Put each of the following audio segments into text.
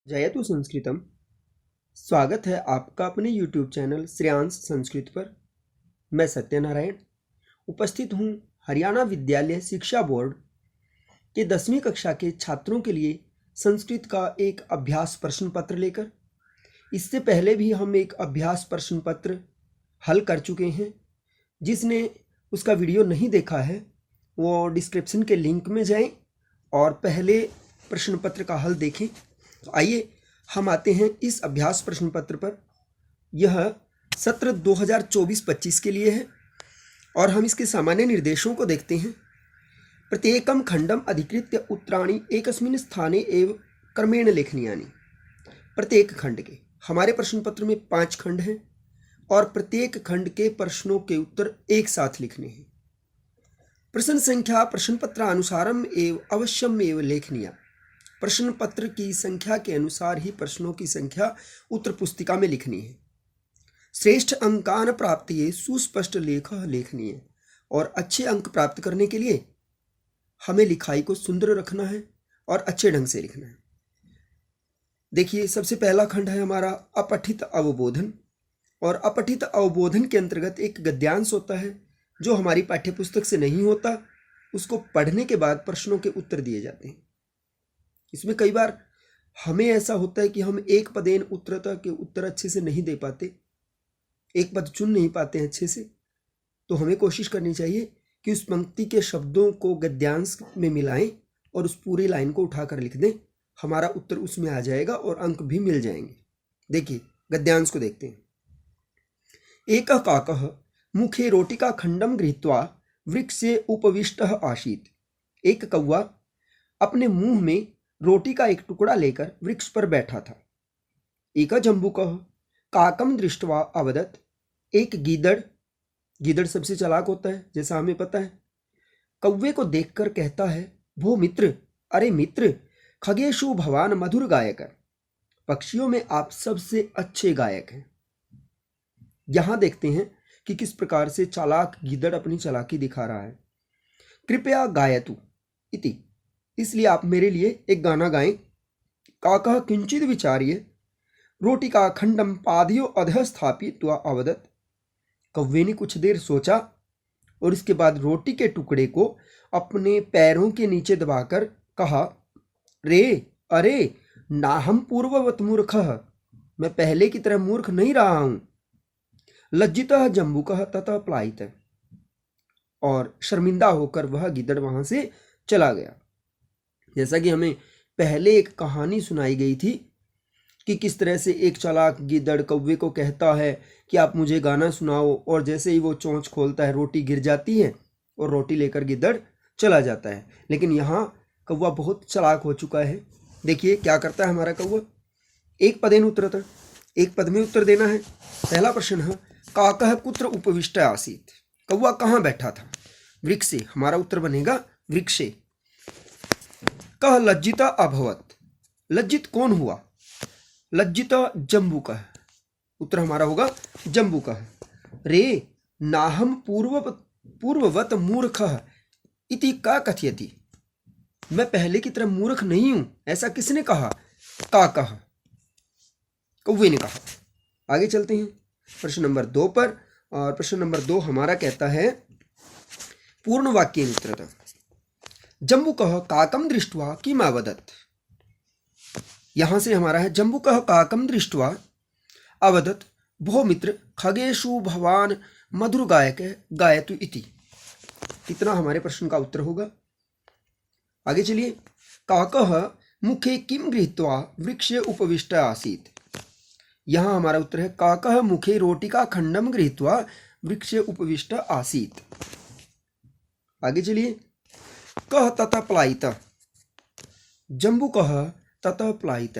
जयतु संस्कृतम। स्वागत है आपका अपने YouTube चैनल श्रेयांश संस्कृत पर। मैं सत्यनारायण उपस्थित हूँ हरियाणा विद्यालय शिक्षा बोर्ड के 10वीं कक्षा के छात्रों के लिए संस्कृत का एक अभ्यास प्रश्न पत्र लेकर। इससे पहले भी हम एक अभ्यास प्रश्न पत्र हल कर चुके हैं। जिसने उसका वीडियो नहीं देखा है वो डिस्क्रिप्शन के लिंक में जाएं और पहले प्रश्न पत्र का हल देखें। तो आइए हम आते हैं इस अभ्यास प्रश्न पत्र पर। यह सत्र 2024-25 के लिए है और हम इसके सामान्य निर्देशों को देखते हैं। प्रत्येकम खंडम अधिकृत्य उत्तराणि एकस्मिन् स्थाने एव क्रमेण लेखनीयानि। प्रत्येक खंड के, हमारे प्रश्न पत्र में 5 खंड हैं और प्रत्येक खंड के प्रश्नों के उत्तर एक साथ लिखने हैं। प्रश्न संख्या प्रश्न पत्रानुसारम एव अवश्यम एव लेखनीया। प्रश्न पत्र की संख्या के अनुसार ही प्रश्नों की संख्या उत्तर पुस्तिका में लिखनी है। श्रेष्ठ अंकान प्राप्ति सुस्पष्ट लेख लेखनीय। और अच्छे अंक प्राप्त करने के लिए हमें लिखाई को सुंदर रखना है और अच्छे ढंग से लिखना है। देखिए, सबसे पहला खंड है हमारा अपठित अवबोधन। और अपठित अवबोधन के अंतर्गत एक गद्यांश होता है जो हमारी पाठ्यपुस्तक से नहीं होता। उसको पढ़ने के बाद प्रश्नों के उत्तर दिए जाते हैं। इसमें कई बार हमें ऐसा होता है कि हम एक पदेन उत्तरता के उत्तर अच्छे से नहीं दे पाते, एक पद चुन नहीं पाते हैं अच्छे से। तो हमें कोशिश करनी चाहिए कि उस पंक्ति के शब्दों को गद्यांश में मिलाएं और उस पूरी लाइन को उठाकर लिख दें। हमारा उत्तर उसमें आ जाएगा और अंक भी मिल जाएंगे। देखिए, गद्यांश को देखते हैं। एकः काकः मुखे रोटिका खंडम गृहीत्वा वृक्षे उपविष्टः आसीत्। एक कौवा अपने मुंह में रोटी का एक टुकड़ा लेकर वृक्ष पर बैठा था। एक जम्बूकः काकम दृष्ट्वा अवदत्। एक गीदड़ सबसे चालाक होता है, जैसा हमें पता है। कौवे को देखकर कहता है, भो मित्र, अरे मित्र, खगेशु भवान मधुर गायक। पक्षियों में आप सबसे अच्छे गायक हैं। यहां देखते हैं कि किस प्रकार से चालाक गीदड़ अपनी चालाकी दिखा रहा है। कृपया गायतु इति, इसलिए आप मेरे लिए एक गाना गाएं। काकः किंचित विचार्य रोटिका खंडम पादयो अधः स्थापित्वा अवदत्। कौवे ने कुछ देर सोचा और इसके बाद रोटी के टुकड़े को अपने पैरों के नीचे दबाकर कहा, रे अरे नाहम पूर्ववत मूर्खः, मैं पहले की तरह मूर्ख नहीं रहा हूं। लज्जितः जम्बूकः ततः पलायित, और शर्मिंदा होकर वह गिद्दड़ वहां से चला गया। जैसा कि हमें पहले एक कहानी सुनाई गई थी कि किस तरह से एक चालाक गिद्दड़ कौवे को कहता है कि आप मुझे गाना सुनाओ, और जैसे ही वो चोंच खोलता है रोटी गिर जाती है और रोटी लेकर गिद्दड़ चला जाता है। लेकिन यहाँ कौवा बहुत चालाक हो चुका है। देखिए क्या करता है हमारा कौवा। एक पदेन उत्तरतः, एक पद में उत्तर देना है। पहला प्रश्न है, काकः कुत्र उपविष्ट आसीत्। कौवा कहाँ बैठा था? वृक्षे। हमारा उत्तर बनेगा वृक्षे। कः लज्जिता अभवत्। लज्जित कौन हुआ? लज्जिता जम्बूकः। उत्तर हमारा होगा जम्बूकः। रे नाहम पूर्ववत मूर्खः इति का कथयति। मैं पहले की तरह मूर्ख नहीं हूं, ऐसा किसने कहा? काकः, कौवे ने कहा। आगे चलते हैं प्रश्न नंबर 2 पर। और प्रश्न नंबर 2 हमारा कहता है, पूर्ण वाक्येन उत्तरतः। जम्बूकः काकम दृष्ट्वा किम अवदत्। यहां से हमारा है, जम्बूकः काकम दृष्ट्वा अवदत्, भो मित्र, खगेशु भवान मधुर गायक गायतु इति। इतना हमारे प्रश्न का उत्तर होगा। आगे चलिए। काकः मुखे किम गृहीत्वा वृक्षे उपविष्ट आसीत्। यहां हमारा उत्तर है, काकः मुखे रोटिका खंडम गृहीत्वा वृक्षे उपविष्ट आसीत्। आगे चलिए। कः ततः पलायित। जम्बूकः ततः पलायित।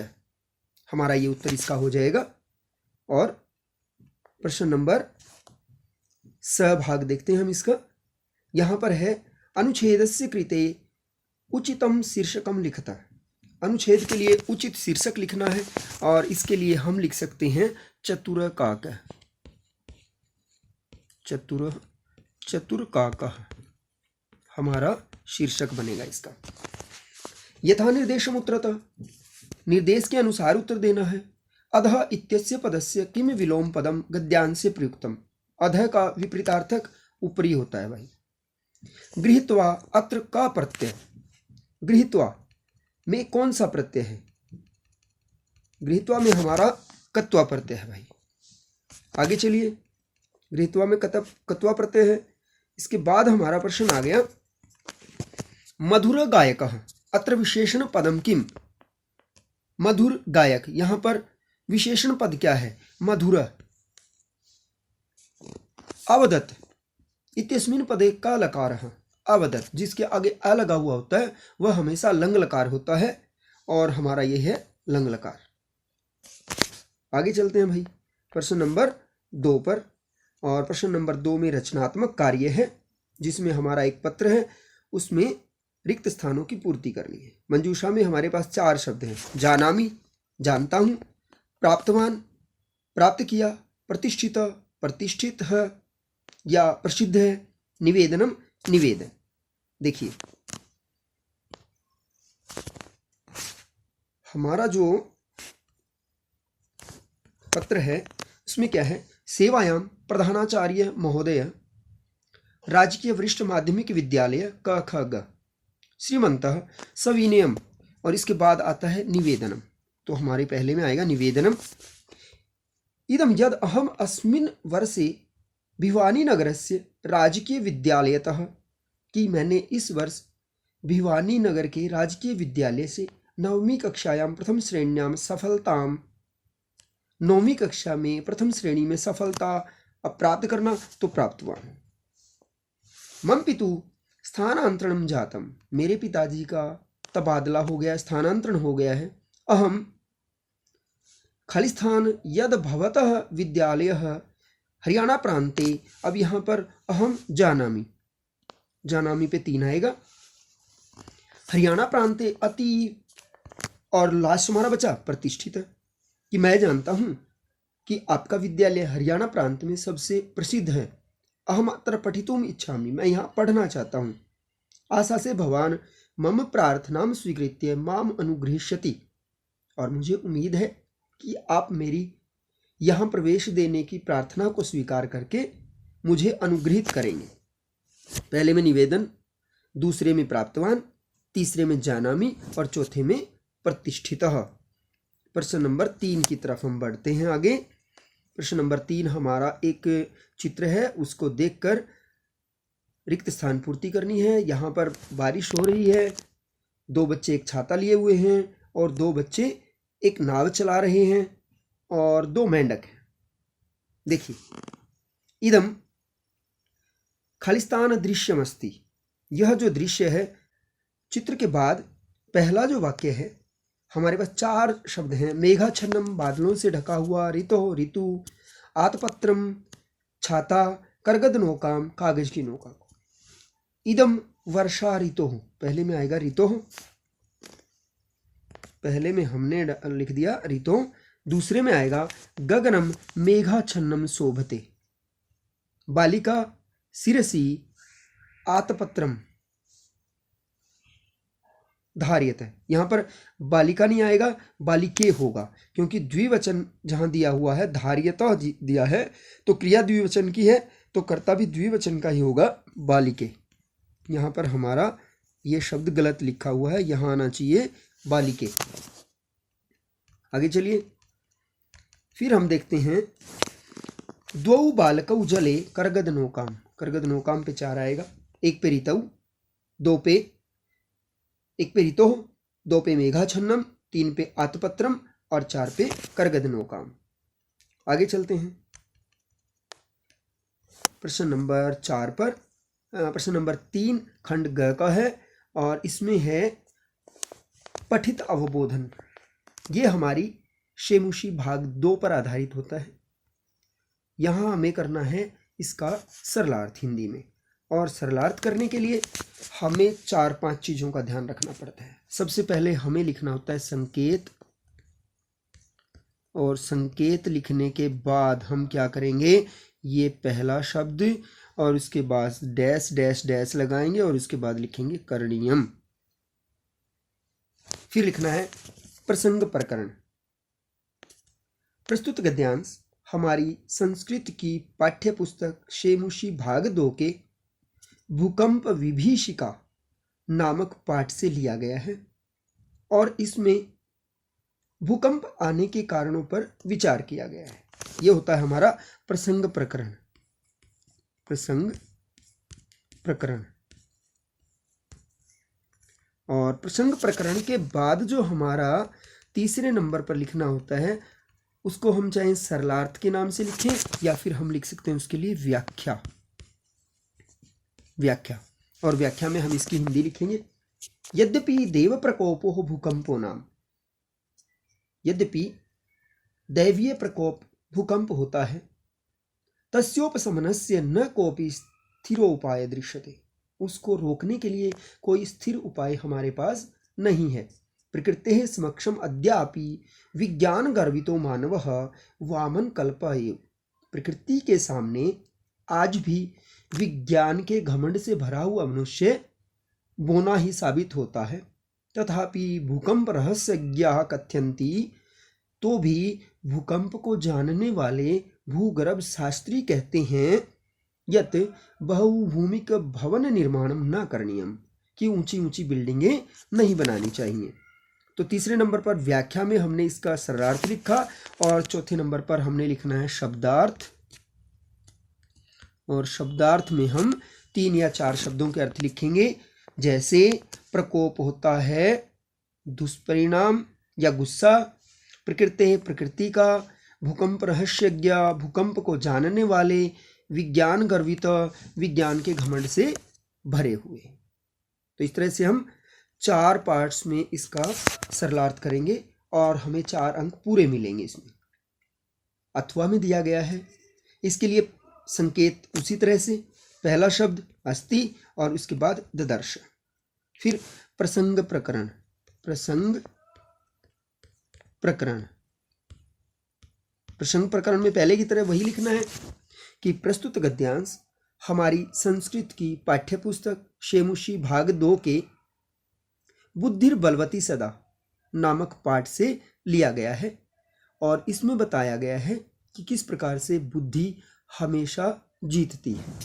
हमारा ये उत्तर इसका हो जाएगा। और प्रश्न नंबर स भाग देखते हैं हम इसका। यहां पर है, अनुच्छेदस्य कृते उचितम शीर्षकम लिखता। अनुच्छेद के लिए उचित शीर्षक लिखना है और इसके लिए हम लिख सकते हैं चतुर काकः। चतुर काकः हमारा शीर्षक बनेगा इसका। यथा निर्देशम उत्तरतः। निर्देश के अनुसार उत्तर देना है। अधः इत्यस्य पदस्य किम विलोम पदम गद्यांशे प्रयुक्तम। अधः का विपरीतार्थक ऊपरी होता है भाई। गृहीत्वा अत्र का प्रत्यय, गृहीत्वा में कौन सा प्रत्यय है? गृहीत्वा में हमारा कत्वा प्रत्यय है भाई। आगे चलिए, गृहीत्वा में कत्वा प्रत्यय है। इसके बाद हमारा प्रश्न आ गया मधुर गायक अत्र विशेषण पदम किम। मधुर गायक, यहां पर विशेषण पद क्या है? मधुर। अवदत् इत्यस्मिन् पदे का लकार, अवदत् जिसके आगे अ लगा हुआ होता है वह हमेशा लंग लकार होता है और हमारा ये है लंग लकार। आगे चलते हैं भाई प्रश्न नंबर 2 पर। और प्रश्न नंबर 2 में रचनात्मक कार्य है जिसमें हमारा एक पत्र है, उसमें रिक्त स्थानों की पूर्ति करनी है। मंजूषा में हमारे पास 4 शब्द हैं। जानामि जानता हूं, प्राप्तवान प्राप्त किया, प्रतिष्ठित प्रतिष्ठित है या प्रसिद्ध है, निवेदनम निवेदन। देखिए हमारा जो पत्र है उसमें क्या है? सेवायाम प्रधानाचार्य महोदय राजकीय वरिष्ठ माध्यमिक विद्यालय क ख ग श्रीमंतः सविनयम, और इसके बाद आता है निवेदनम। तो हमारे पहले में आएगा निवेदनम। इदम यद अहम अस्मिन् वर्षे भिवानी नगरस्य राजकीय विद्यालयतः, कि मैंने इस वर्ष भिवानी नगर के राजकीय विद्यालय से 9वीं कक्षायां प्रथम श्रेण्यां सफलताम, 9वीं कक्षा में प्रथम श्रेणी में सफलता प्राप्त करना, तो प्राप्त हुआ। मम पितु स्थानांतरणम जातम, मेरे पिताजी का तबादला हो गया, स्थानांतरण हो गया है। अहम खालिस्थान यद भवतः विद्यालय हरियाणा प्रांते, अब यहाँ पर अहम जानामि, जानामि पे 3 आएगा। हरियाणा प्रांते अति, और लास्ट हमारा बचा प्रतिष्ठित है, कि मैं जानता हूं कि आपका विद्यालय हरियाणा प्रांत में सबसे प्रसिद्ध है। अहम अत्र पठितुम इच्छामि, मैं यहाँ पढ़ना चाहता हूँ। आशा से भवान मम प्रार्थनाम स्वीकृत्य माम अनुगृह्यति, और मुझे उम्मीद है कि आप मेरी यहाँ प्रवेश देने की प्रार्थना को स्वीकार करके मुझे अनुग्रहित करेंगे। पहले में निवेदन, दूसरे में प्राप्तवान, तीसरे में जानामि और चौथे में प्रतिष्ठितः। प्रश्न नंबर 3 की तरफ हम बढ़ते हैं आगे। प्रश्न नंबर 3 हमारा एक चित्र है, उसको देखकर रिक्त स्थान पूर्ति करनी है। यहाँ पर बारिश हो रही है, 2 बच्चे एक छाता लिए हुए हैं और 2 बच्चे एक नाव चला रहे हैं और 2 मेंढक हैं। देखिए इदम खालिस्तान दृश्यमस्ति, यह जो दृश्य है, चित्र के बाद पहला जो वाक्य है हमारे पास 4 शब्द हैं। मेघाच्छन्नम, बादलों से ढका हुआ, ऋतु ऋतु, आतपत्रम छाता, करगद नौकाम, कागज की नौका को। इदम वर्षा ऋतु, पहले में आएगा ऋतु, पहले में हमने लिख दिया ऋतु, दूसरे में आएगा गगनम मेघाच्छन्नम शोभते, बालिका शिरसी आतपत्रम धार्यते। यहाँ पर बालिका नहीं आएगा, बालिके होगा, क्योंकि द्विवचन जहाँ दिया हुआ है, धार्यता दिया है, तो क्रिया द्विवचन की है तो कर्ता भी द्विवचन का ही होगा, बालिके। यहाँ पर हमारा ये शब्द गलत लिखा हुआ है, यहाँ आना चाहिए बालिके। आगे चलिए, फिर हम देखते हैं द्वौ बालकौ जले करगद नौकाम, करगद नौकाम पे 4 आएगा। 1 पे ऋतौ, 2 पे 1 पे ऋतु, 2 पे मेघाच्छन्नम, 3 पे आतपत्रम और 4 पे करगद नौकाम। आगे चलते हैं प्रश्न नंबर 4 पर। प्रश्न नंबर 3 खंड ग का है और इसमें है पठित अवबोधन। ये हमारी शेमुशी भाग 2 पर आधारित होता है। यहाँ हमें करना है इसका सरलार्थ हिंदी में, और सरलार्थ करने के लिए हमें 4-5 चीज़ों का ध्यान रखना पड़ता है। सबसे पहले हमें लिखना होता है संकेत, और संकेत लिखने के बाद हम क्या करेंगे, ये पहला शब्द और उसके बाद डैश डैश डैश लगाएंगे और उसके बाद लिखेंगे करणीयम। फिर लिखना है प्रसंग प्रकरण। प्रस्तुत गद्यांश हमारी संस्कृत की पाठ्य पुस्तक शेमुषी भाग 2 के भूकंप विभीषिका नामक पाठ से लिया गया है और इसमें भूकंप आने के कारणों पर विचार किया गया है। यह होता है हमारा प्रसंग प्रकरण। प्रसंग प्रकरण और प्रसंग प्रकरण के बाद जो हमारा तीसरे नंबर पर लिखना होता है उसको हम चाहे सरलार्थ के नाम से लिखें या फिर हम लिख सकते हैं उसके लिए व्याख्या। व्याख्या और व्याख्या में हम इसकी हिंदी लिखेंगे। यद्यपि देव प्रकोपो भूकंपो नाम, यद्यपि दैवीय प्रकोप भूकंप होता है, तस्योपशमनस्य न कोपि स्थिरोपाय दृश्यते, उसको रोकने के लिए कोई स्थिर उपाय हमारे पास नहीं है। प्रकृतेः समक्षम अद्यापि विज्ञान गर्वितो मानवः वामन कल्प एव, प्रकृति के सामने आज भी विज्ञान के घमंड से भरा हुआ मनुष्य बोना ही साबित होता है। तथापि भूकंप रहस्यज्ञाः कथयन्ति, तो भी भूकंप को जानने वाले भूगर्भ शास्त्री कहते हैं यत् बहुभूमिक भवन निर्माणम न करणीयम, कि ऊंची ऊंची बिल्डिंगें नहीं बनानी चाहिए। तो तीसरे नंबर पर व्याख्या में हमने इसका सरलार्थ लिखा और चौथे नंबर पर हमने लिखना है शब्दार्थ, और शब्दार्थ में हम 3 या 4 शब्दों के अर्थ लिखेंगे। जैसे प्रकोप होता है दुष्परिणाम या गुस्सा, प्रकृति प्रकृति का, भूकंप रहस्यज्ञ भूकंप को जानने वाले, विज्ञान गर्वित विज्ञान के घमंड से भरे हुए। तो इस तरह से हम 4 पार्ट्स में इसका सरलार्थ करेंगे और हमें 4 अंक पूरे मिलेंगे। इसमें अथवा में दिया गया है, इसके लिए संकेत उसी तरह से, पहला शब्द अस्ति और उसके बाद ददर्श। फिर प्रसंग प्रकरण, प्रसंग प्रकरण, प्रसंग प्रकरण में पहले की तरह वही लिखना है कि प्रस्तुत गद्यांश हमारी संस्कृत की पाठ्य पुस्तक शेमुषी भाग 2 के बुद्धिर बलवती सदा नामक पाठ से लिया गया है और इसमें बताया गया है कि किस प्रकार से बुद्धि हमेशा जीतती है।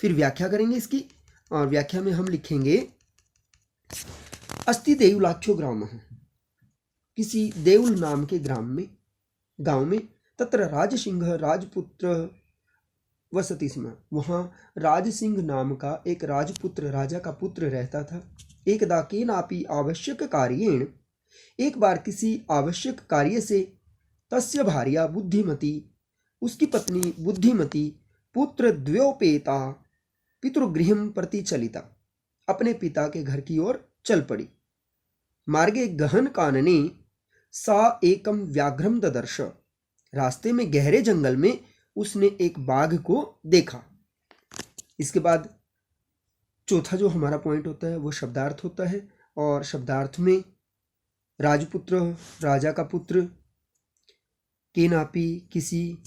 फिर व्याख्या करेंगे इसकी और व्याख्या में हम लिखेंगे अस्ति देवलाख्यो ग्राम, किसी देउल नाम के गांव में तत्र राजसिंह राजपुत्र वसति स्म, वहाँ राजसिंह नाम का एक राजपुत्र, राजा का पुत्र रहता था। एकदा केनापि आवश्यक कार्येण, एक बार किसी आवश्यक कार्य से, तस्य भार्या बुद्धिमती, उसकी पत्नी बुद्धिमती, पुत्र द्व्योपेता पितृगृहं प्रति चलिता, अपने पिता के घर की ओर चल पड़ी। मार्गे गहन कानने सा एकम व्याघ्रम ददर्श, रास्ते में गहरे जंगल में उसने एक बाघ को देखा। इसके बाद चौथा जो हमारा पॉइंट होता है वो शब्दार्थ होता है और शब्दार्थ में राजपुत्र, राजा का पुत्र, केनापि किसी,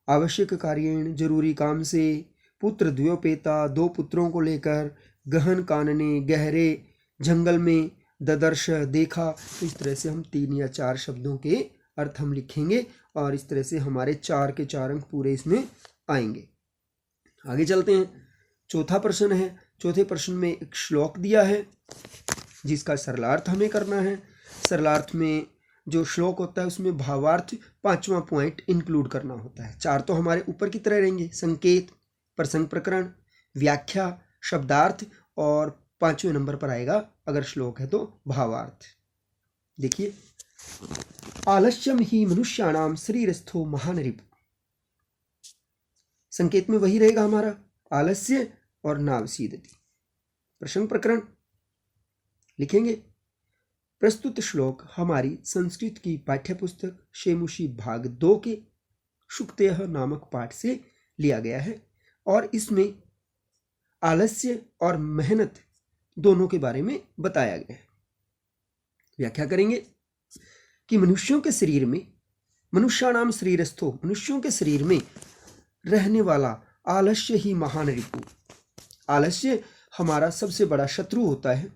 आवश्यक कार्येण जरूरी काम से, पुत्र द्व्योपेता 2 पुत्रों को लेकर, गहन कानने गहरे जंगल में, ददर्श देखा। तो इस तरह से हम 3 या 4 शब्दों के अर्थ हम लिखेंगे और इस तरह से हमारे 4 के 4 अंक पूरे इसमें आएंगे। आगे चलते हैं। चौथा प्रश्न है। चौथे प्रश्न में एक श्लोक दिया है जिसका सरलार्थ हमें करना है। सरलार्थ में जो श्लोक होता है उसमें भावार्थ 5वां पॉइंट इंक्लूड करना होता है। 4 तो हमारे ऊपर की तरह रहेंगे, संकेत, प्रसंग प्रकरण, व्याख्या, शब्दार्थ और 5वें नंबर पर आएगा अगर श्लोक है तो भावार्थ। देखिए, आलस्यम ही मनुष्याणाम शरीरस्थो महान रिपु, संकेत में वही रहेगा हमारा आलस्य और नावसीदति। प्रसंग प्रकरण लिखेंगे, प्रस्तुत श्लोक हमारी संस्कृत की पाठ्य पुस्तक शेमुषी भाग 2 के शुक्तयः नामक पाठ से लिया गया है और इसमें आलस्य और मेहनत दोनों के बारे में बताया गया है। व्याख्या करेंगे कि मनुष्यों के शरीर में, मनुष्याणाम शरीरस्थो, मनुष्यों के शरीर में रहने वाला आलस्य ही महान रिपु, आलस्य हमारा सबसे बड़ा शत्रु होता है।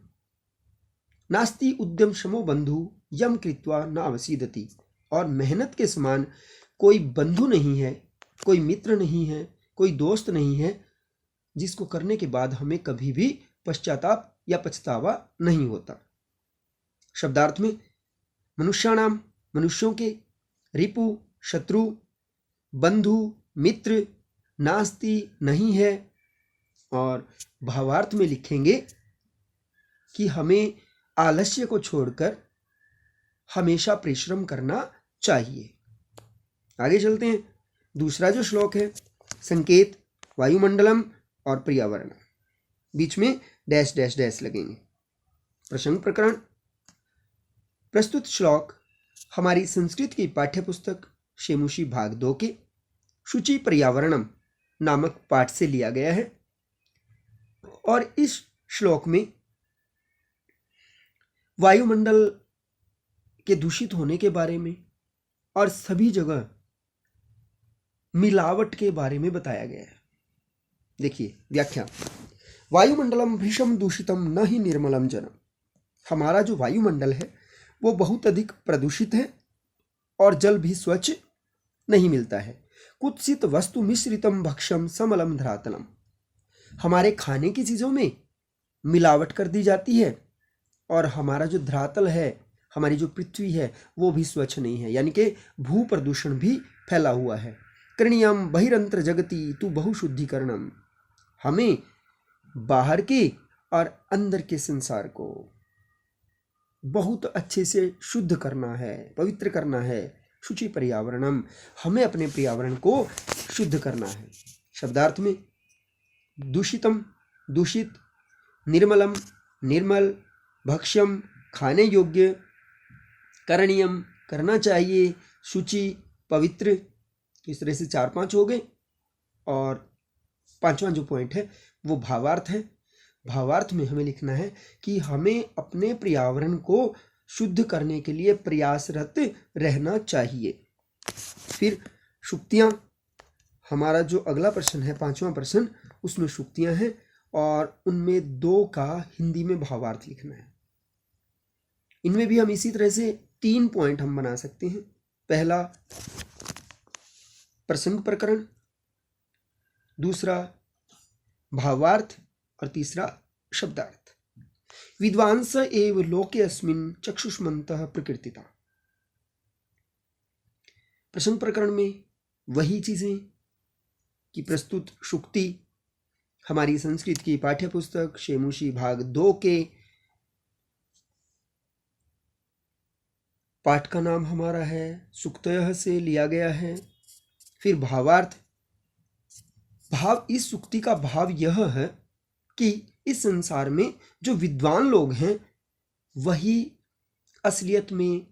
नास्ति उद्यम शमो बंधु यम कृत्वा न अवसीदति, और मेहनत के समान कोई बंधु नहीं है, कोई मित्र नहीं है, कोई दोस्त नहीं है जिसको करने के बाद हमें कभी भी पश्चाताप या पछतावा नहीं होता। शब्दार्थ में मनुष्याणाम, मनुष्यों के, रिपु शत्रु, बंधु मित्र, नास्ति नहीं है, और भावार्थ में लिखेंगे कि हमें आलस्य को छोड़कर हमेशा परिश्रम करना चाहिए। आगे चलते हैं। दूसरा जो श्लोक है, संकेत वायुमंडलम और पर्यावरण, बीच में डैश डैश डैश लगेंगे। प्रसंग प्रकरण। प्रस्तुत श्लोक हमारी संस्कृत की पाठ्यपुस्तक शेमुषी भाग 2 के शुचि पर्यावरणम नामक पाठ से लिया गया है, और इस श्लोक में वायुमंडल के दूषित होने के बारे में और सभी जगह मिलावट के बारे में बताया गया है। देखिए व्याख्या। वायुमंडलम भीषम दूषितम न ही निर्मलम जनम। हमारा जो वायुमंडल है वो बहुत अधिक प्रदूषित है और जल भी स्वच्छ नहीं मिलता है। कुत्सित वस्तु मिश्रितम भक्षम समलम धरातलम। हमारे खाने की चीज़ों में मिलावट कर दी जाती है, और हमारा जो धरातल है, हमारी जो पृथ्वी है, वो भी स्वच्छ नहीं है, यानी कि भू प्रदूषण भी फैला हुआ है। करणीयम बहिरंतर जगति तु बहुशुद्धिकरणम। हमें बाहर के और अंदर के संसार को बहुत अच्छे से शुद्ध करना है, पवित्र करना है। शुचि पर्यावरणम, हमें अपने पर्यावरण को शुद्ध करना है। शब्दार्थ में दूषितम दूषित, निर्मलम निर्मल, भक्ष्यम खाने योग्य, करणीयम करना चाहिए, शुचि पवित्र। तो इस तरह से 4-5 हो गए, और 5वां जो पॉइंट है वो भावार्थ है। भावार्थ में हमें लिखना है कि हमें अपने पर्यावरण को शुद्ध करने के लिए प्रयासरत रहना चाहिए। फिर शुक्तियाँ, हमारा जो अगला प्रश्न है 5वां प्रश्न, उसमें शुक्तियाँ हैं, और उनमें 2 का हिंदी में भावार्थ लिखना है। इनमें भी हम इसी तरह से 3 पॉइंट हम बना सकते हैं। पहला प्रसंग प्रकरण, दूसरा भावार्थ, और तीसरा शब्दार्थ। विद्वांस एव लोके अस्मिन् चक्षुष्मन्तः प्रकृतिता। प्रसंग प्रकरण में वही चीजें कि प्रस्तुत शुक्ति हमारी संस्कृत की पाठ्यपुस्तक शेमुषी भाग 2 के पाठ का नाम हमारा है, सुक्तयः से लिया गया है। फिर भावार्थ। भाव, इस सुक्ति का भाव यह है कि इस संसार में जो विद्वान लोग हैं वही असलियत में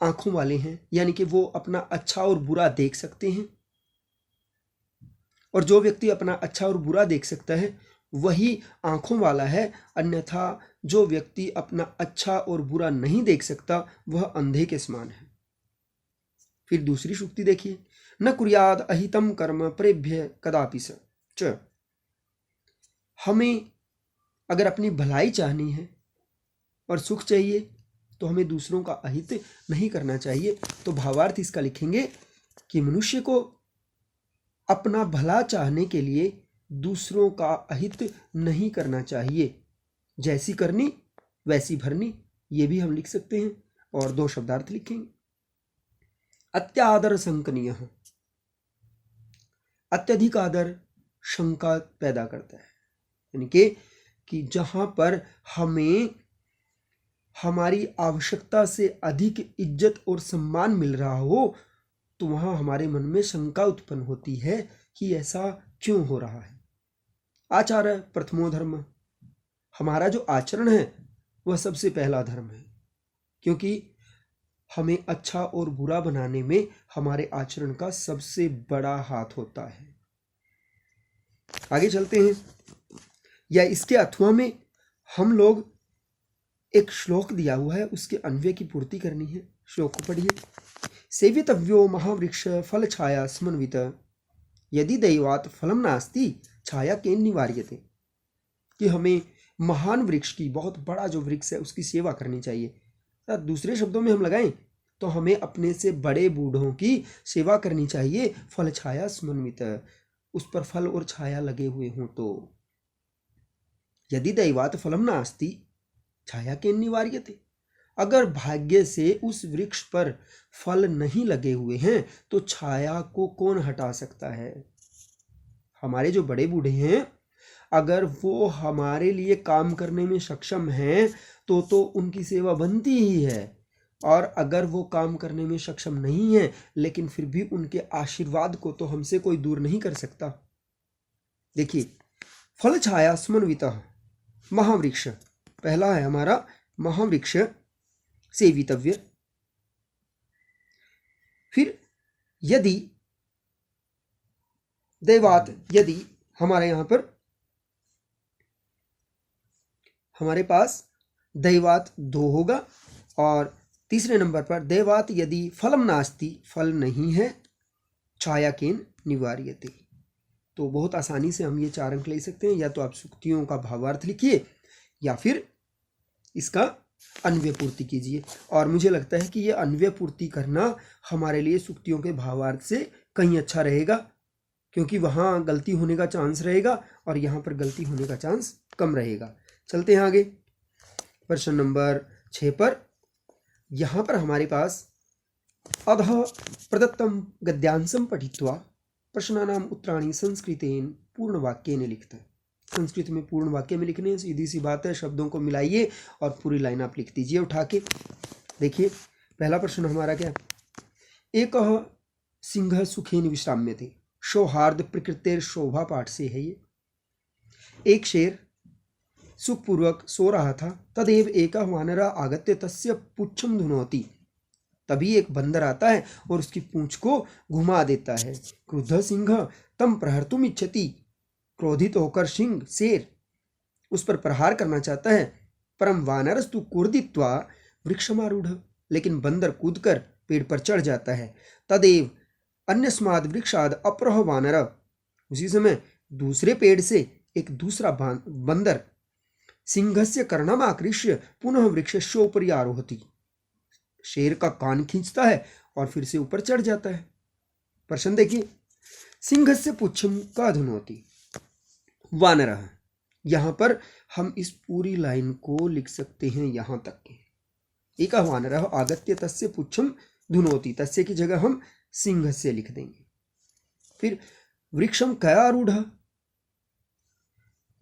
आंखों वाले हैं, यानी कि वो अपना अच्छा और बुरा देख सकते हैं, और जो व्यक्ति अपना अच्छा और बुरा देख सकता है वही आंखों वाला है। अन्यथा जो व्यक्ति अपना अच्छा और बुरा नहीं देख सकता वह अंधे के समान है। फिर दूसरी शुक्ति देखिए, न कुर्याद अहितम कर्म प्रेभ्य कदापि च। हमें अगर अपनी भलाई चाहनी है और सुख चाहिए तो हमें दूसरों का अहित नहीं करना चाहिए। तो भावार्थ इसका लिखेंगे कि मनुष्य को अपना भला चाहने के लिए दूसरों का अहित नहीं करना चाहिए। जैसी करनी वैसी भरनी, ये भी हम लिख सकते हैं। और 2 शब्दार्थ लिखेंगे। अत्यादर शंकनीय, अत्यधिक आदर शंका पैदा करता है, यानी कि जहां पर हमें हमारी आवश्यकता से अधिक इज्जत और सम्मान मिल रहा हो तो वहां हमारे मन में शंका उत्पन्न होती है कि ऐसा क्यों हो रहा है। आचार प्रथमो धर्म, हमारा जो आचरण है वह सबसे पहला धर्म है, क्योंकि हमें अच्छा और बुरा बनाने में हमारे आचरण का सबसे बड़ा हाथ होता है। आगे चलते हैं, या इसके अथवा में हम लोग एक श्लोक दिया हुआ है, उसके अन्वय की पूर्ति करनी है। श्लोक को पढ़िए। सेवितव्यो महावृक्ष फल छाया स्मन्वित, यदि दैवात फलम नास्ति छाया केन निवार्यते। कि हमें महान वृक्ष की, बहुत बड़ा जो वृक्ष है उसकी सेवा करनी चाहिए। दूसरे शब्दों में हम लगाएं तो हमें अपने से बड़े बूढ़ों की सेवा करनी चाहिए। फल छाया समन्वित, उस पर फल और छाया लगे हुए हों तो। यदि दैवात फलम नास्ति छाया के निवार्यते, अगर भाग्य से उस वृक्ष पर फल नहीं लगे हुए हैं तो छाया को कौन हटा सकता है। हमारे जो बड़े बूढ़े हैं, अगर वो हमारे लिए काम करने में सक्षम हैं तो उनकी सेवा बनती ही है। और अगर वो काम करने में सक्षम नहीं है लेकिन फिर भी उनके आशीर्वाद को तो हमसे कोई दूर नहीं कर सकता। देखिए, फल छाया समन्वितः महावृक्ष, पहला है हमारा महावृक्ष सेवितव्य। फिर यदि दैवात, यदि हमारे यहां पर हमारे पास दैवात 2 होगा और तीसरे नंबर पर दैवात यदि फलम नास्ति, फल नहीं है, छाया केन निवार्यते। तो बहुत आसानी से हम ये 4 अंक ले सकते हैं। या तो आप सूक्तियों का भावार्थ लिखिए या फिर इसका अन्वय पूर्ति कीजिए। और मुझे लगता है कि ये अन्वय पूर्ति करना हमारे लिए सूक्तियों के भावार्थ से कहीं अच्छा रहेगा, क्योंकि वहाँ गलती होने का चांस रहेगा और यहाँ पर गलती होने का चांस कम रहेगा। चलते हैं आगे प्रश्न नंबर 6 पर। यहाँ पर हमारे पास अधः प्रदत्तम गद्यांशं पठित्वा प्रश्नानाम उत्तराणि संस्कृतेन पूर्ण वाक्येन लिखत। संस्कृत में पूर्ण वाक्य में लिखने, सीधी सी बात है, शब्दों को मिलाइए और पूरी लाइन आप लिख दीजिए उठा के। देखिए, पहला प्रश्न हमारा क्या, एक सिंह सुखेन विश्राम्यते, सौहार्द प्रकृतिर शोभा पाठ से है ये। एक शेर सुखपूर्वक सो रहा था, तदेव एक वानरा आगत्य तस्य पुच्छम धुनोति, तभी एक बंदर आता है और उसकी पूंछ को घुमा देता है। क्रुद्ध सिंह तम प्रहर्तुम इच्छति, क्रोधित होकर सिंह शेर उस पर प्रहार करना चाहता है। परम वानरस्तु कूर्दित्वा वृक्षमारूढ़, लेकिन बंदर कूदकर पेड़ पर चढ़ जाता है। तदेव अन्यस्माद् वृक्षाद अपरः वानर, उसी समय दूसरे पेड़ से एक दूसरा बंदर सिंहस्य कर्णम आकृष्य पुनः वृक्षस्योपरि आरोहति, शेर का कान खींचता है और फिर से ऊपर चढ़ जाता है। प्रश्न देखिए, सिंहस्य पुच्छम का धुनोति वानरः, यहाँ पर हम इस पूरी लाइन को लिख सकते हैं यहाँ तक के। एक वानरः आगत्य तस्य पुच्छम धुनोति, तस्य की जगह हम सिंहस्य लिख देंगे। फिर वृक्षम कयारूढ़,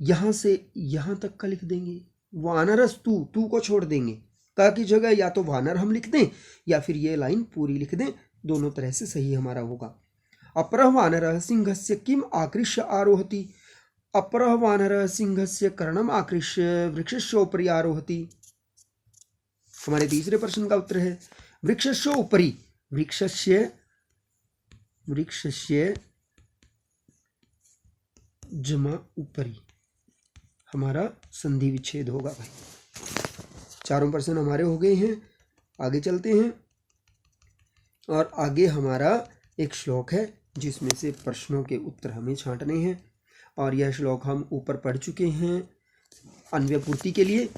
यहां से यहां तक का लिख देंगे। वानरस्तु, तू को छोड़ देंगे, का की जगह या तो वानर हम लिख दें या फिर ये लाइन पूरी लिख दें, दोनों तरह से सही हमारा होगा। अपरः वानरः सिंहस्य किम आकृष्य आरोहति, अपरः वानरः सिंहस्य कर्णम आकृष्य वृक्षस्योपरि आरोहति। हमारे तीसरे प्रश्न का उत्तर है वृक्षस्योपरि, वृक्षस्य जमा ऊपरी, हमारा संधि विच्छेद होगा भाई। चारों प्रश्न हमारे हो गए हैं। आगे चलते हैं और आगे हमारा एक श्लोक है जिसमें से प्रश्नों के उत्तर हमें छांटने हैं। और यह श्लोक हम ऊपर पढ़ चुके हैं अन्वय पूर्ति के लिए।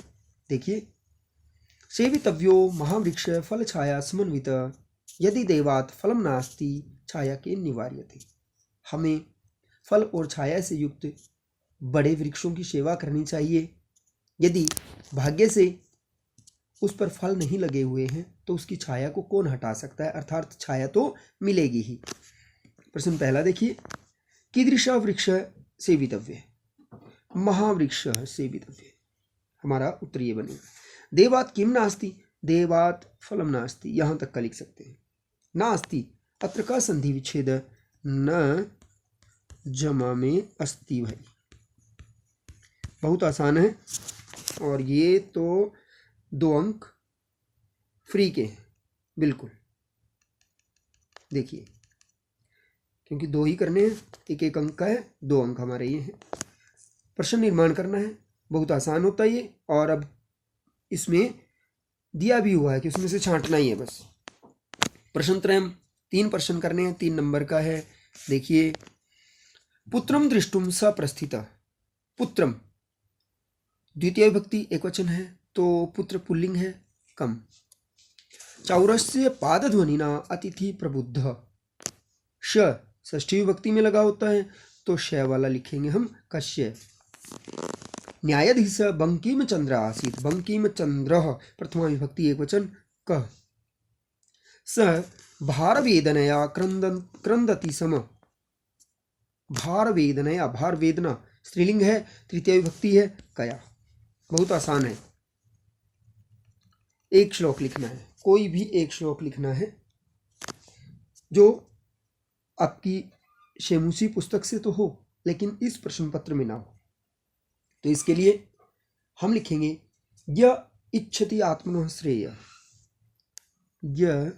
देखिए, सेवितव्यो महावृक्ष फल छाया समन्वित, यदि देवात फलम नास्ति छाया के निवार्यते। हमें फल और छाया से युक्त बड़े वृक्षों की सेवा करनी चाहिए। यदि भाग्य से उस पर फल नहीं लगे हुए हैं तो उसकी छाया को कौन हटा सकता है, अर्थात छाया तो मिलेगी ही। प्रश्न पहला देखिए, कीदृश वृक्ष सेवितव्य, महावृक्ष सेवितव्य, हमारा उत्तर ये बनेगा। देवात किम नास्ति, देवात फलम नास्ति, यहां तक का लिख सकते हैं। नास्ति अत्र का संधि विच्छेद न जमा में अस्ति भाई, बहुत आसान है और ये तो 2 अंक फ्री के हैं बिल्कुल। देखिए, क्योंकि 2 ही करने हैं, 1-1 अंक का है, 2 अंक हमारे ये हैं। प्रश्न निर्माण करना है, बहुत आसान होता है ये। और अब इसमें दिया भी हुआ है कि उसमें से छांटना ही है बस। प्रश्न त्रयम, 3 प्रश्न करने हैं, 3 नंबर का है। देखिए, पुत्रम दृष्टुम स प्रस्थित, पुत्रम द्वितीय विभक्ति एकवचन है तो पुत्र पुल्लिंग है कम, चौरस्य पादध्वनिना अतिथि प्रबुद्ध। श षष्ठी विभक्ति में लगा होता है तो श वाला लिखेंगे हम कश्य। न्यायाधीश बंकिम चंद्र आसीत्। बंकिम चंद्र प्रथमा विभक्ति एकवचन क। स भार वेदनया क्रंदति सम। भार वेदनया, भार वेदना स्त्रीलिंग है, तृतीय विभक्ति है कया। बहुत आसान है। एक श्लोक लिखना है, कोई भी एक श्लोक लिखना है जो आपकी शेमुसी पुस्तक से तो हो लेकिन इस प्रश्न पत्र में ना हो। तो इसके लिए हम लिखेंगे य इच्छति आत्मनः श्रेय। य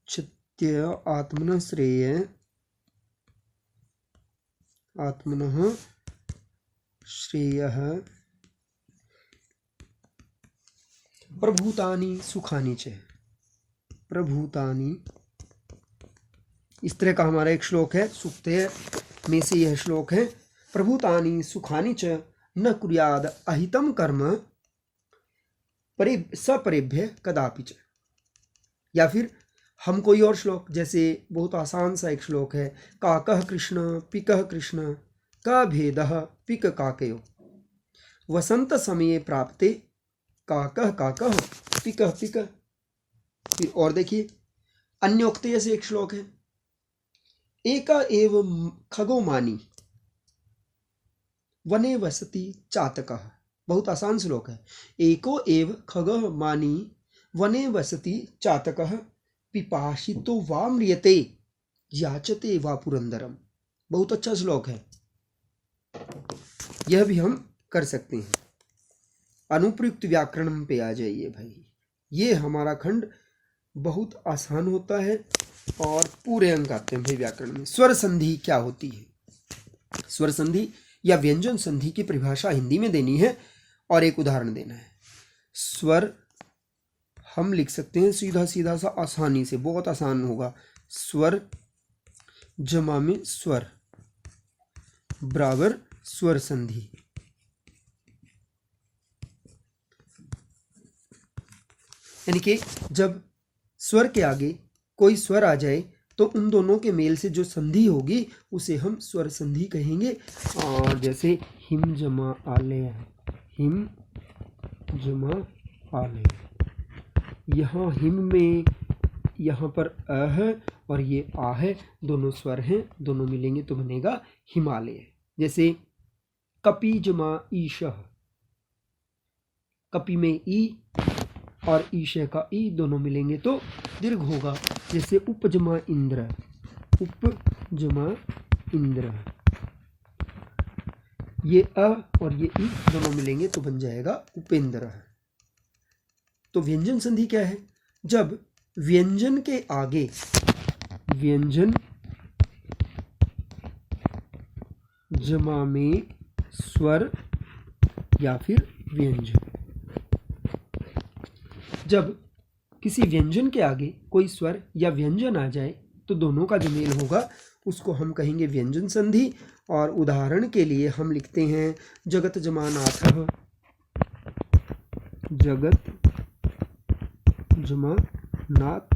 इच्छत्य आत्मनः श्रेय, आत्मनः श्रेयः प्रभूतानि सुखानि च। प्रभूतानि, इस तरह का हमारा एक श्लोक है, सूक्तय में से यह श्लोक है। प्रभूतानि सुखानि च न कुर्याद अहितम कर्म सपरेभ्य कदापि च। या फिर हम कोई और श्लोक, जैसे बहुत आसान सा एक श्लोक है, काकः कृष्ण पिकः कृष्ण का भेदः पिक काकयो वसंत समय प्राप्ते काकः काकः पिकः पिक। फिर और देखिए अन्योक्तय से एक श्लोक है, एका एव खगो मानी वने वसति चातकः। बहुत आसान श्लोक है। एको एव खगः मानी वने वसति चातकः पिपासितो वा म्रियते याचते वा पुरंदरम। बहुत अच्छा श्लोक है, यह भी हम कर सकते हैं। अनुप्रयुक्त व्याकरण पे आ जाइए भाई, ये हमारा खंड बहुत आसान होता है और पूरे अंक आते हैं भाई व्याकरण में। स्वर संधि क्या होती है? स्वर संधि या व्यंजन संधि की परिभाषा हिंदी में देनी है और एक उदाहरण देना है। स्वर हम लिख सकते हैं सीधा सीधा सा, आसानी से, बहुत आसान होगा। स्वर जमा में स्वर बराबर स्वर संधि। यानी कि जब स्वर के आगे कोई स्वर आ जाए तो उन दोनों के मेल से जो संधि होगी उसे हम स्वर संधि कहेंगे। और जैसे हिम जमा आलय, हिम जमा आलय, यहाँ हिम में यहाँ पर अ है और ये आ है, दोनों स्वर हैं, दोनों मिलेंगे तो बनेगा हिमालय। जैसे कपि जमा ईशः, कपि में ई और ईशय का ई दोनों मिलेंगे तो दीर्घ होगा। जैसे उपजमा इंद्र, उपजमा इंद्र, ये अ और ये ई दोनों मिलेंगे तो बन जाएगा उपेंद्र। तो व्यंजन संधि क्या है? जब व्यंजन के आगे, व्यंजन जमा में स्वर या फिर व्यंजन, जब किसी व्यंजन के आगे कोई स्वर या व्यंजन आ जाए तो दोनों का जो मेल होगा उसको हम कहेंगे व्यंजन संधि। और उदाहरण के लिए हम लिखते हैं जगत जमा नाथः, जगत जमा नाथ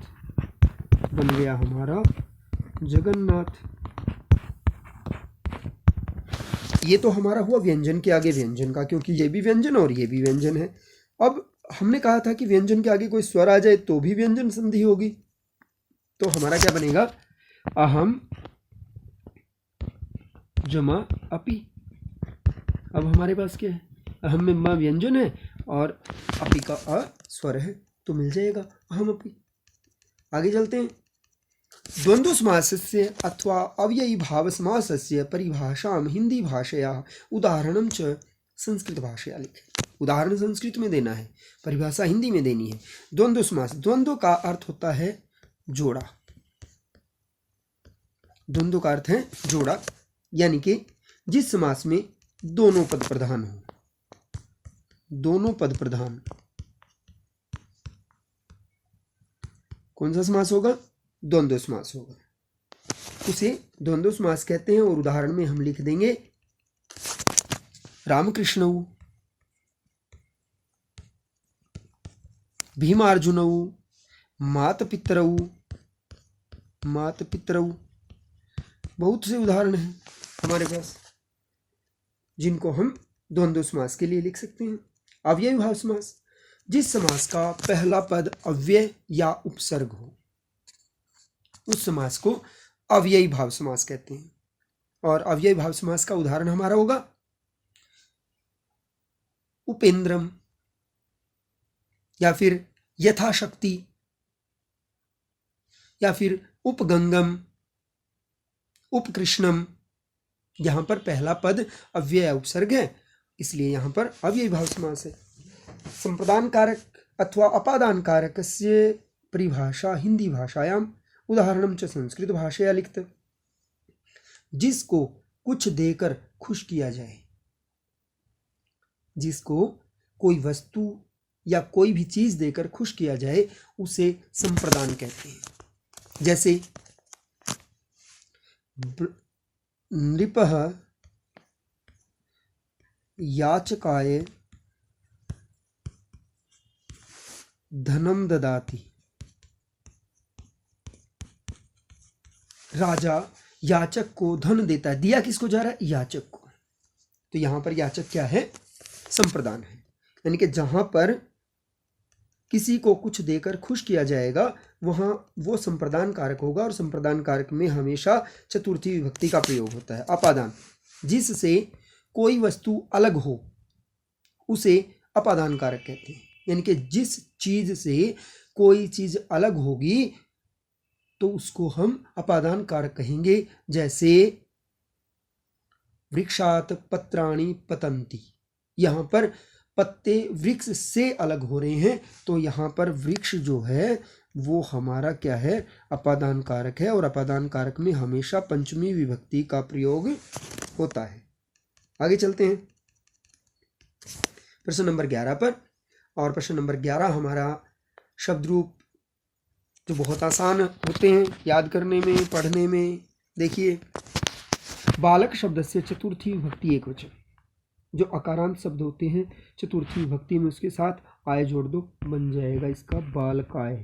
बन गया हमारा जगन्नाथ। ये तो हमारा हुआ व्यंजन के आगे व्यंजन का, क्योंकि ये भी व्यंजन और ये भी व्यंजन है। अब हमने कहा था कि व्यंजन के आगे कोई स्वर आ जाए तो भी व्यंजन संधि होगी, तो हमारा क्या बनेगा? अहम जमा अपि। अब हमारे पास क्या है? अहम में म व्यंजन है और अपि का अ स्वर है, तो मिल जाएगा अहम अपि। आगे चलते हैं। द्वंद्व समासस्य अथवा अव्ययी भाव समासस्य परिभाषाम हिंदी भाषया उदाहरणम च संस्कृत भाषया लिखे। उदाहरण संस्कृत में देना है, परिभाषा हिंदी में देनी है। द्वंद्व समास, द्वंद्व का अर्थ होता है जोड़ा। द्वंद्व का अर्थ है जोड़ा, यानी कि जिस समास में दोनों पद प्रधान हो, दोनों पद प्रधान। कौन सा समास होगा? द्वंद्व समास होगा, उसे द्वंद्व समास कहते हैं। और उदाहरण में हम लिख देंगे रामकृष्णौ, भीमार्जुनौ, मातपितरौ, बहुत से उदाहरण हैं हमारे पास जिनको हम द्वंद्व समास के लिए लिख सकते हैं। अव्ययी भाव समास, जिस समास का पहला पद अव्यय या उपसर्ग हो उस समास को अव्ययी भाव समास कहते हैं। और अव्ययी भाव समास का उदाहरण हमारा होगा उपेंद्रम, या फिर यथाशक्ति, या फिर उपगंगम, उपकृष्णम। यहां पर पहला पद अव्यय या उपसर्ग है, इसलिए यहां पर अव्ययी भाव समास है। संप्रदान कारक अथवा अपादान कारक से परिभाषा हिंदी भाषायाम उदाहरणम च संस्कृत भाषया लिखत। जिसको कुछ देकर खुश किया जाए, जिसको कोई वस्तु या कोई भी चीज देकर खुश किया जाए उसे संप्रदान कहते हैं। जैसे नृपः याचकाय धनम ददाति, राजा याचक को धन देता है। दिया किसको जा रहा है? याचक को। तो यहां पर याचक क्या है? संप्रदान है। यानी कि जहां पर किसी को कुछ देकर खुश किया जाएगा वहां वो संप्रदान कारक होगा, और संप्रदान कारक में हमेशा चतुर्थी विभक्ति का प्रयोग होता है। अपादान, जिससे कोई वस्तु अलग हो उसे अपादान कारक कहते हैं। यानी कि जिस चीज से कोई चीज अलग होगी तो उसको हम अपादान कारक कहेंगे। जैसे वृक्षात पत्राणि पतंती, यहां पर पत्ते वृक्ष से अलग हो रहे हैं, तो यहां पर वृक्ष जो है वो हमारा क्या है? अपादान कारक है। और अपादान कारक में हमेशा पंचमी विभक्ति का प्रयोग होता है। आगे चलते हैं प्रश्न नंबर 11 पर। और प्रश्न नंबर 11 हमारा शब्द रूप जो बहुत आसान होते हैं याद करने में, पढ़ने में। देखिए, बालक शब्द से चतुर्थी विभक्ति एक वचन, जो अकारांत शब्द होते हैं चतुर्थी विभक्ति में उसके साथ आय जोड़ दो, बन जाएगा इसका बालकाय,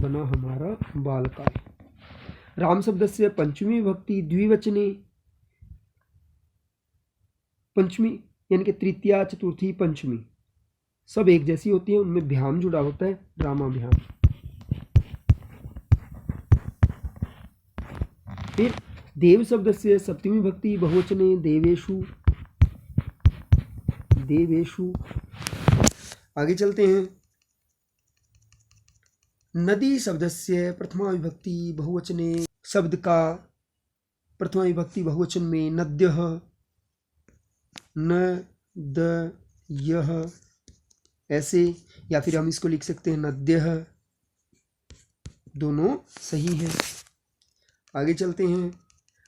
बना हमारा बालकाय। राम शब्द से पंचमी विभक्ति द्विवचने, पंचमी यानी कि तृतीया चतुर्थी पंचमी सब एक जैसी होती है, उनमें भ्याम जुड़ा होता है, रामाभ्याम। फिर देव शब्द से सप्तमी विभक्ति बहुवचने देवेशु, देवेशु। आगे चलते हैं। नदी शब्द से प्रथमा विभक्ति बहुवचने, शब्द का प्रथमा विभक्ति बहुवचन में नद्यः, नदयः ऐसे, या फिर हम इसको लिख सकते हैं नद्यः, दोनों सही है। आगे चलते हैं।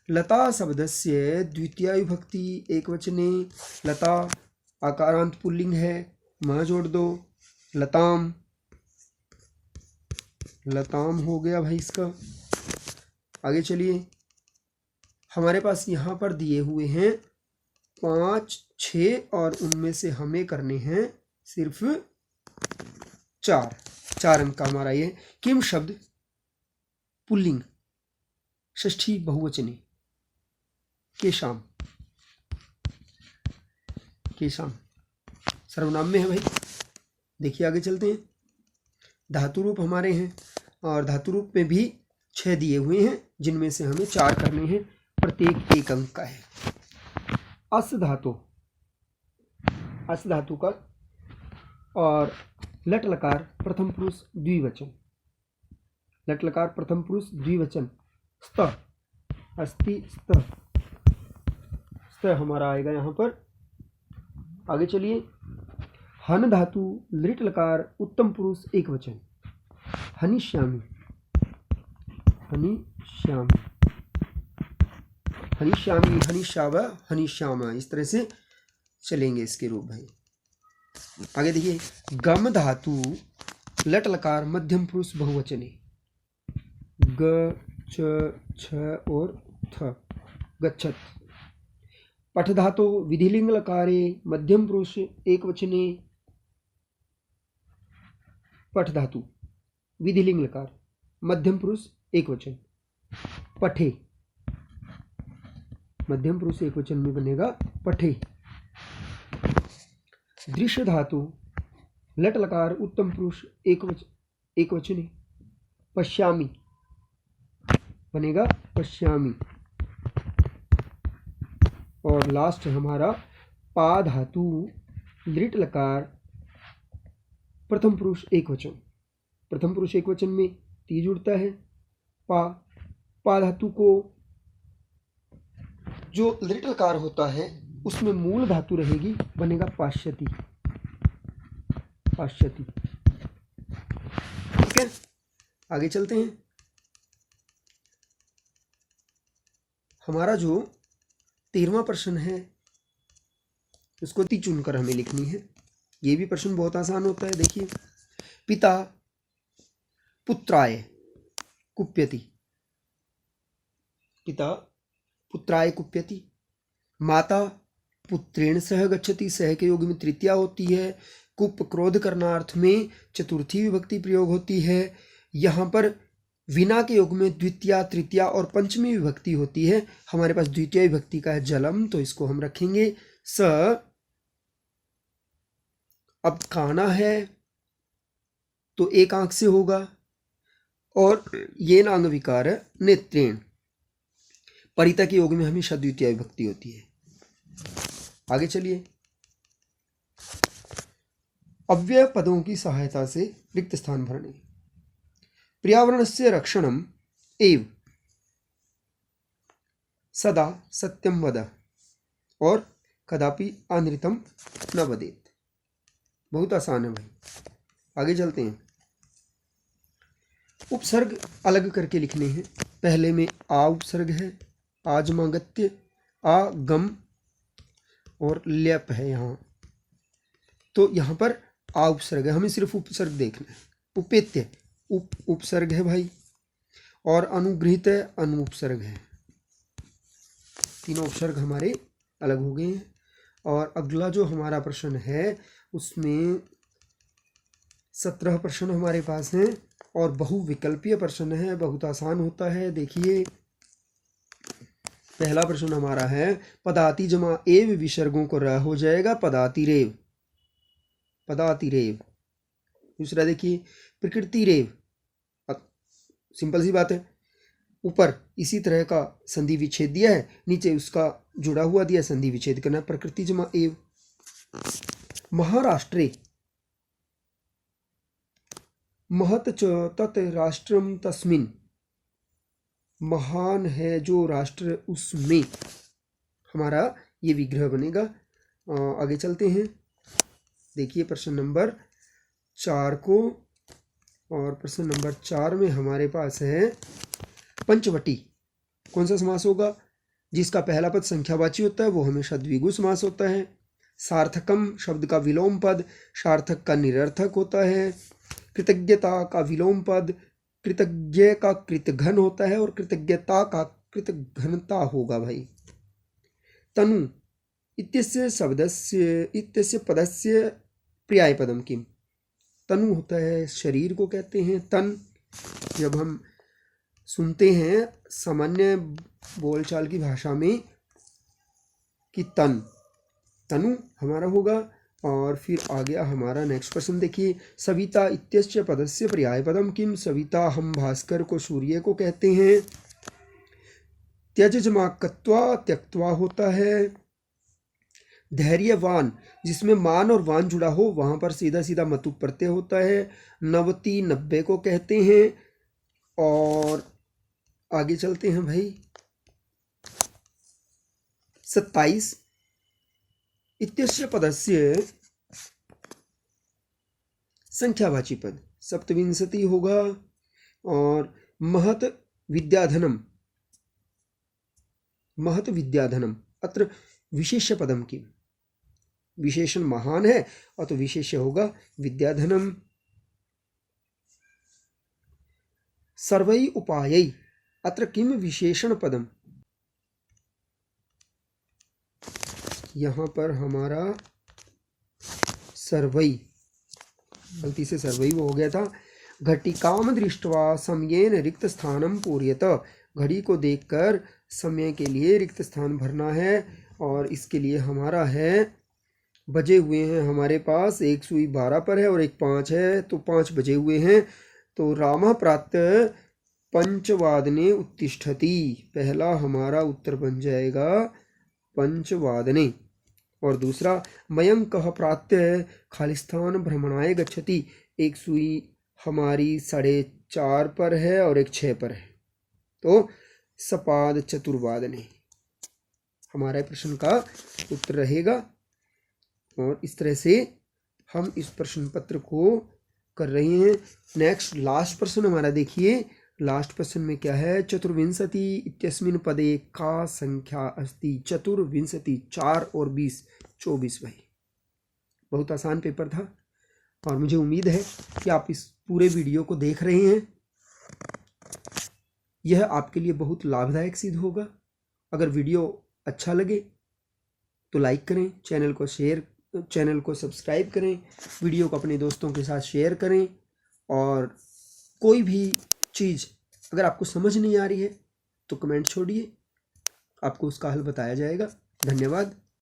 लता शब्द से द्वितीया विभक्ति एक वचने, लता आकारांत पुल्लिंग है, म जोड़ दो, लताम, लताम हो गया भाई इसका। आगे चलिए, हमारे पास यहाँ पर दिए हुए हैं 5, 6 और उनमें से हमें करने हैं सिर्फ 4 अंक का हमारा ये। किम शब्द पुल्लिंग षष्ठी बहुवचने, केशाम, केशाम सर्वनाम में है भाई। देखिए आगे चलते हैं। धातु रूप हमारे हैं और धातु रूप में भी 6 दिए हुए हैं, जिनमें से हमें 4 करने हैं, प्रत्येक 1 अंक का है। अस धातु, अस धातु का और लट लकार प्रथम पुरुष द्विवचन, लट लकार प्रथम पुरुष द्विवचन, स्त, अस्ति स्त, स्त हमारा आएगा यहाँ पर। आगे चलिए। हन धातु लिट लकार उत्तम पुरुष एक वचन, हनिश्यामी, हनिश्यामी, हनिश्यामी, हनिश्याव, हनिश्यामा, इस तरह से चलेंगे इसके रूप भाई। आगे देखिए। गम धातु लट लकार मध्यम पुरुष बहुवचने, ग, च, छ और थ, गच्छत। पठ धातु विधिलिंग लकारे मध्यम पुरुष एक वचने, पठ धातु, विधिलिंग लकार, मध्यम पुरुष एक वचन, पठे, मध्यम पुरुष एक वचन में बनेगा पठे। दृश्य धातु, लट लकार, उत्तम पुरुष एक वचन, पश्यामि बनेगा पश्यामि। और लास्ट हमारा पा धातु, लिट लकार, प्रथम पुरुष एक वचन, प्रथम पुरुष एक वचन में ती जुड़ता है। पा धातु को जो लिट लकार होता है उसमें मूल धातु रहेगी, बनेगा पाश्यति, पाश्यति। ठीक है, आगे चलते हैं। हमारा जो 13वां प्रश्न है उसको ती चुनकर हमें लिखनी है। ये भी प्रश्न बहुत आसान होता है। देखिए, पिता पुत्राय कुप्यति, पिता पुत्राय कुप्यति, माता पुत्रेण सह गच्छति, सह के योग में तृतीया होती है, कुप क्रोध करनार्थ में चतुर्थी विभक्ति प्रयोग होती है। यहाँ पर विना के योग में द्वितीया, तृतीया और पंचमी विभक्ति होती है। हमारे पास द्वितीय विभक्ति का है जलम, तो इसको हम रखेंगे स। अब खाना है तो एक आंख से होगा, और ये नांग विकार है नेत्रेण, परिता के योग में हमेशा द्वितीय विभक्ति होती है। आगे चलिए, अव्यय पदों की सहायता से रिक्त स्थान भरने। पर्यावरणस्य रक्षणम एव सदा सत्यम वद और कदापि अनृतम न वदेत। बहुत आसान है भाई, आगे चलते हैं। उपसर्ग अलग करके लिखने हैं। पहले में आ उपसर्ग है, आजमागत्य, आगम और ल्यप है यहाँ, तो यहाँ पर आ उपसर्ग है, हमें सिर्फ उपसर्ग देखना है। उपेत्य उपसर्ग है भाई, और अनुगृहित है, अनुपसर्ग है। तीनों उपसर्ग हमारे अलग हो गए हैं। और अगला जो हमारा प्रश्न है उसमें 17 प्रश्न हमारे पास हैं और बहुविकल्पीय प्रश्न है, बहुत आसान होता है। देखिए, पहला प्रश्न हमारा है पदाति जमा एव विसर्गों को र हो जाएगा पदाति रेव, पदाति रेव। दूसरा देखिए, प्रकृति रेव, सिंपल सी बात है, ऊपर इसी तरह का संधि विच्छेद दिया है, नीचे उसका जुड़ा हुआ दिया, संधि विच्छेद करना, प्रकृति जमा एव। महाराष्ट्रे महत च तत् राष्ट्रम तस्मिन, महान है जो राष्ट्र उसमें, हमारा ये विग्रह बनेगा। आगे चलते हैं। देखिए प्रश्न नंबर 4 को, और प्रश्न नंबर 4 में हमारे पास है पंचवटी। कौन सा समास होगा? जिसका पहला पद संख्यावाची होता है वो हमेशा द्विगु समास होता है। सार्थकम शब्द का विलोम पद सार्थक का निरर्थक होता है। कृतज्ञता का विलोम पद कृतज्ञ का कृतघ्न होता है और कृतज्ञता का कृतघ्नता होगा भाई। तनु इत्यस्य शब्दस्य इत्यस्य पदस्य पर्याय पदम किम? तनु होता है शरीर को कहते हैं। तन जब हम सुनते हैं सामान्य बोलचाल की भाषा में कि तन, तनु हमारा होगा। और फिर आ गया हमारा नेक्स्ट प्रश्न। देखिए, सविता इत्यस्य पदस्य पर्याय पदम किम? सविता हम भास्कर को सूर्य को कहते हैं। त्यज जमा कत्वा त्यक्त्वा होता है। धैर्यवान जिसमें मान और वान जुड़ा हो वहां पर सीधा सीधा मतु प्रत्यय होता है। नवती 90 को कहते हैं। और आगे चलते हैं भाई। 27 इत्यस्य पदस्य संख्यावाची पद सप्तविंशति होगा। और महत विद्याधनम, महत विद्याधनम अत्र विशेष्य पदम की, विशेषण महान है और तो विशेष्य होगा विद्याधनम। सर्वै उपायै अत्र किम विशेषण पदम? यहाँ पर हमारा सर्वै गलती से सर्वैव हो गया था। घटिकाम दृष्ट्वा समयेन रिक्त स्थानम पूर्यत, घड़ी को देखकर समय के लिए रिक्त स्थान भरना है। और इसके लिए हमारा है, बजे हुए हैं हमारे पास, एक सुई 12 पर है और एक 5 है, तो 5 बजे हुए हैं। तो रामः प्रातः पंचवादने उत्तिष्ठति, पहला हमारा उत्तर बन जाएगा पंचवादने। और दूसरा, मयंकः प्रातः खालिस्थान भ्रमणाय गच्छति, एक सुई हमारी 4:30 पर है और एक 6 पर है, तो सपाद चतुर्वादने हमारे प्रश्न का उत्तर रहेगा। और इस तरह से हम इस प्रश्न पत्र को कर रहे हैं। नेक्स्ट लास्ट प्रश्न हमारा देखिए, लास्ट प्रश्न में क्या है, चतुर्विंशति इत्यस्मिन् पदे का संख्या अस्ति, चतुर्विंशति 4 और 20 24 भाई। बहुत आसान पेपर था और मुझे उम्मीद है कि आप इस पूरे वीडियो को देख रहे हैं। यह आपके लिए बहुत लाभदायक सिद्ध होगा। अगर वीडियो अच्छा लगे तो लाइक करें, चैनल को सब्सक्राइब करें, वीडियो को अपने दोस्तों के साथ शेयर करें। और कोई भी चीज़ अगर आपको समझ नहीं आ रही है तो कमेंट छोड़िए, आपको उसका हल बताया जाएगा। धन्यवाद।